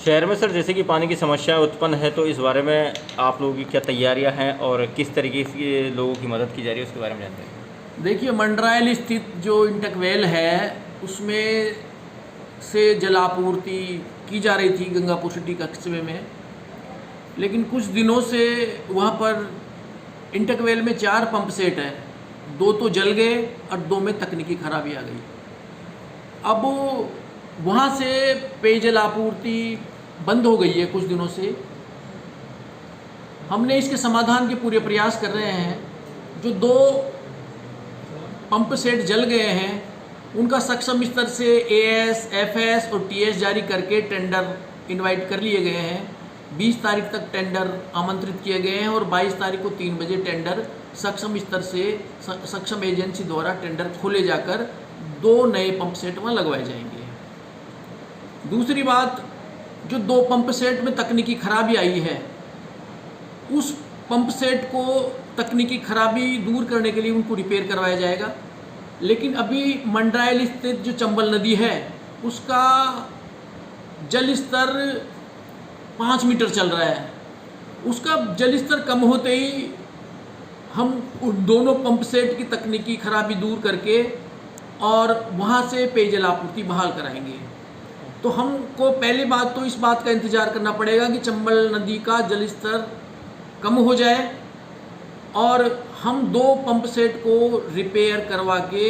शहर में सर जैसे कि पानी की समस्या उत्पन्न है, तो इस बारे में आप लोगों की क्या तैयारियां हैं और किस तरीके से लोगों की मदद की जा रही है उसके बारे में जानते हैं। देखिए, मंडरायल स्थित जो इंटक वेल है उसमें से जलापूर्ति की जा रही थी गंगापुर सिटी कस्बे में, लेकिन कुछ दिनों से वहाँ पर इंटक वेल में 4 पंप सेट हैं, 2 तो जल गए और 2 में तकनीकी खराबी आ गई। अब वहाँ से पेयजल आपूर्ति बंद हो गई है कुछ दिनों से। हमने इसके समाधान के पूरे प्रयास कर रहे हैं। जो 2 पंप सेट जल गए हैं उनका सक्षम स्तर से एएस, एफएस और टीएस जारी करके टेंडर इनवाइट कर लिए गए हैं। 20 तारीख तक टेंडर आमंत्रित किए गए हैं और 22 तारीख को 3 बजे टेंडर सक्षम स्तर से सक्षम एजेंसी द्वारा टेंडर खोले जाकर 2 नए पंप सेट वहाँ लगवाए जाएंगे। दूसरी बात, जो 2 पंप सेट में तकनीकी खराबी आई है, उस पंप सेट को तकनीकी खराबी दूर करने के लिए उनको रिपेयर करवाया जाएगा। लेकिन अभी मंडरायल स्थित जो चंबल नदी है उसका जल स्तर 5 मीटर चल रहा है। उसका जल स्तर कम होते ही हम उन दोनों पंप सेट की तकनीकी खराबी दूर करके और वहाँ से पेयजल आपूर्ति बहाल कराएंगे। तो हमको पहली बात तो इस बात का इंतज़ार करना पड़ेगा कि चंबल नदी का जल स्तर कम हो जाए और हम 2 पंप सेट को रिपेयर करवा के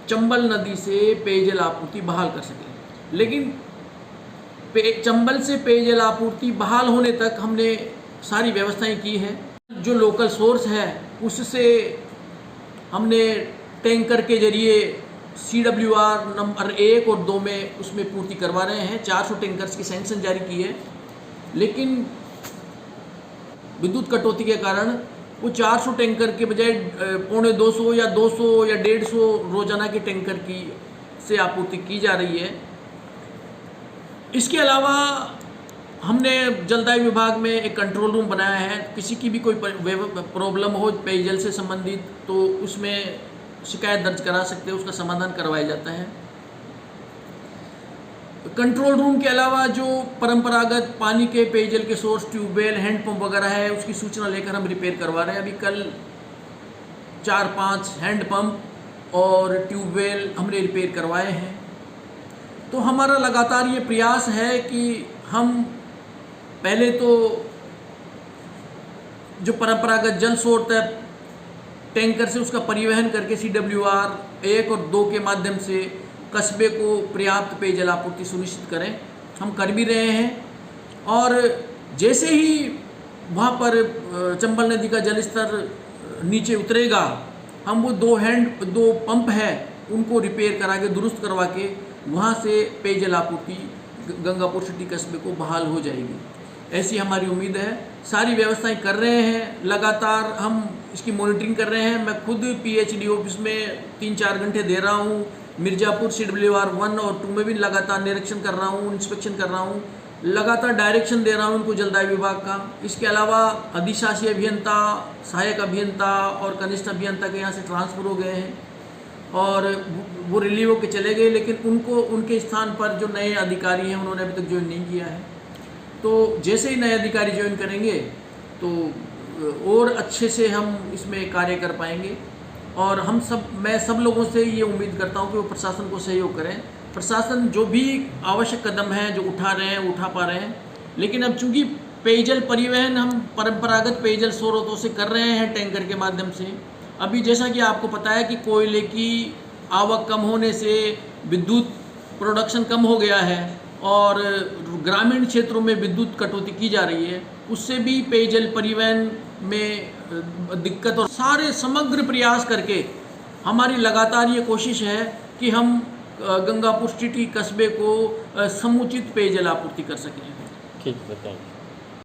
चंबल नदी से पेयजल आपूर्ति बहाल कर सकें। लेकिन चंबल से पेयजल आपूर्ति बहाल होने तक हमने सारी व्यवस्थाएं की है। जो लोकल सोर्स है उससे हमने टैंकर के जरिए CWR नंबर 1 और 2 में उसमें पूर्ति करवा रहे हैं। 400 टैंकर्स की सैंक्शन जारी की है, लेकिन विद्युत कटौती के कारण वो 400 टैंकर के बजाय 250 या 200 या 150 रोजाना के टैंकर की से आपूर्ति की जा रही है। इसके अलावा हमने जलदाय विभाग में एक कंट्रोल रूम बनाया है। किसी की भी कोई प्रॉब्लम हो पेयजल से संबंधित तो उसमें शिकायत दर्ज करा सकते हैं, उसका समाधान करवाया जाता है। कंट्रोल रूम के अलावा जो परंपरागत पानी के पेयजल के सोर्स ट्यूबवेल, हैंडपंप वगैरह है उसकी सूचना लेकर हम रिपेयर करवा रहे हैं। अभी कल 4-5 हैंडपंप और ट्यूबवेल हमने रिपेयर करवाए हैं। तो हमारा लगातार ये प्रयास है कि हम पहले तो जो परंपरागत जल स्रोत है टैंकर से उसका परिवहन करके CWR 1 और 2 के माध्यम से कस्बे को पर्याप्त पेयजल आपूर्ति सुनिश्चित करें। हम कर भी रहे हैं और जैसे ही वहाँ पर चंबल नदी का जल स्तर नीचे उतरेगा हम वो 2 पंप है उनको रिपेयर करा के दुरुस्त करवा के वहाँ से पेयजल आपूर्ति गंगापुर सिटी कस्बे को बहाल हो जाएगी, ऐसी हमारी उम्मीद है। सारी व्यवस्थाएं कर रहे हैं, लगातार हम इसकी मॉनिटरिंग कर रहे हैं। मैं खुद PHD ऑफिस में 3-4 घंटे दे रहा हूँ। मिर्ज़ापुर CWR 1 और 2 में भी लगातार निरीक्षण कर रहा हूँ, इंस्पेक्शन कर रहा हूँ, लगातार डायरेक्शन दे रहा हूँ उनको जलदाय विभाग का। इसके अलावा अधिशासी अभियंता, सहायक अभियंता और कनिष्ठ अभियंता के यहाँ से ट्रांसफ़र हो गए हैं और वो रिलीव होकर चले गए, लेकिन उनको उनके स्थान पर जो नए अधिकारी हैं उन्होंने अभी तक ज्वाइन नहीं किया है। तो जैसे ही नए अधिकारी ज्वाइन करेंगे तो और अच्छे से हम इसमें कार्य कर पाएंगे। और मैं सब लोगों से ये उम्मीद करता हूँ कि वो प्रशासन को सहयोग करें। प्रशासन जो भी आवश्यक कदम हैं जो उठा रहे हैं उठा पा रहे हैं, लेकिन अब चूँकि पेयजल परिवहन हम परंपरागत पेयजल स्रोतों से कर रहे हैं टैंकर के माध्यम से। अभी जैसा कि आपको पता है कि कोयले की आवक कम होने से विद्युत प्रोडक्शन कम हो गया है और ग्रामीण क्षेत्रों में विद्युत कटौती की जा रही है, उससे भी पेयजल परिवहन में दिक्कत और सारे समग्र प्रयास करके हमारी लगातार ये कोशिश है कि हम गंगापुर सिटी कस्बे को समुचित पेयजल आपूर्ति कर सकें। ठीक, बताएं।